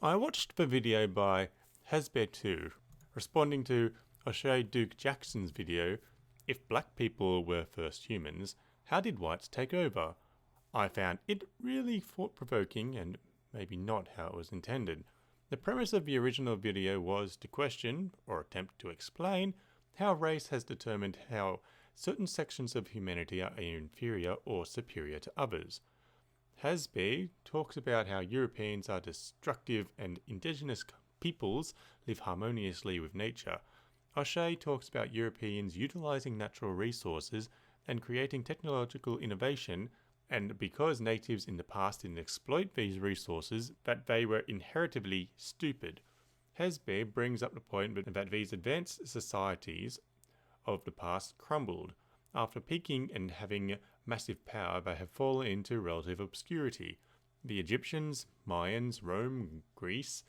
I watched the video by Hasbe2 responding to Oshay Duke Jackson's video, If Black People Were First Humans, How Did Whites Take Over? I found it really thought-provoking and maybe not how it was intended. The premise of the original video was to question, or attempt to explain, how race has determined how certain sections of humanity are inferior or superior to others. Hasbe talks about how Europeans are destructive and indigenous peoples live harmoniously with nature. Oshay talks about Europeans utilizing natural resources and creating technological innovation, and because natives in the past didn't exploit these resources, that they were inherently stupid. Hasbe brings up the point that these advanced societies of the past crumbled. After peaking and having massive power, they have fallen into relative obscurity. The Egyptians, Mayans, Rome, Greece,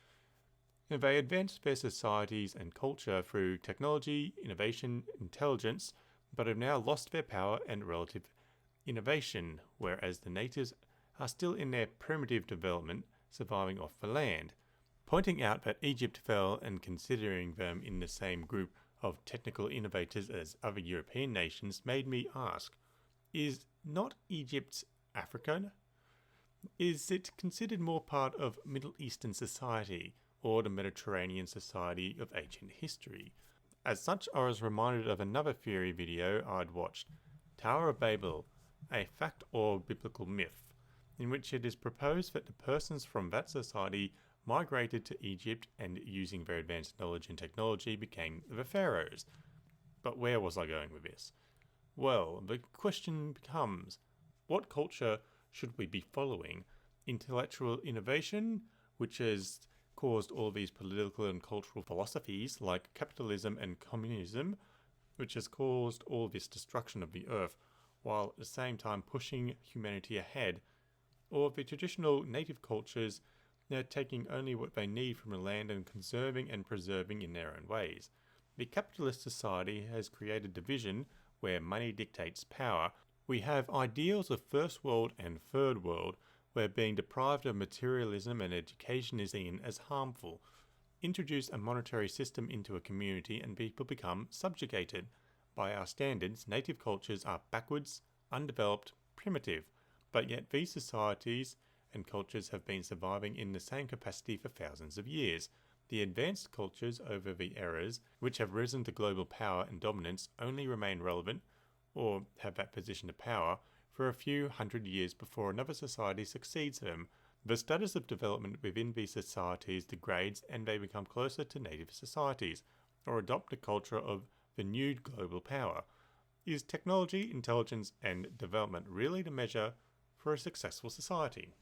they advanced their societies and culture through technology, innovation, intelligence, but have now lost their power and relative innovation, whereas the natives are still in their primitive development, surviving off the land. Pointing out that Egypt fell and considering them in the same group of technical innovators as other European nations made me ask, is not Egypt African? Is it considered more part of Middle Eastern society or the Mediterranean society of ancient history? As such, I was reminded of another theory video I'd watched, Tower of Babel, a fact or biblical myth, in which it is proposed that the persons from that society migrated to Egypt and using their advanced knowledge and technology became the pharaohs. But where was I going with this? Well, the question becomes, what culture should we be following? Intellectual innovation, which has caused all these political and cultural philosophies like capitalism and communism, which has caused all this destruction of the earth, while at the same time pushing humanity ahead, or the traditional native cultures, they're taking only what they need from the land and conserving and preserving in their own ways. The capitalist society has created division where money dictates power. We have ideals of first world and third world, where being deprived of materialism and education is seen as harmful. Introduce a monetary system into a community and people become subjugated. By our standards, native cultures are backwards, undeveloped, primitive, but yet these societies and cultures have been surviving in the same capacity for thousands of years. The advanced cultures over the eras, which have risen to global power and dominance, only remain relevant, or have that position of power, for a few hundred years before another society succeeds them. The status of development within these societies degrades and they become closer to native societies, or adopt the culture of the new global power. Is technology, intelligence, and development really the measure for a successful society?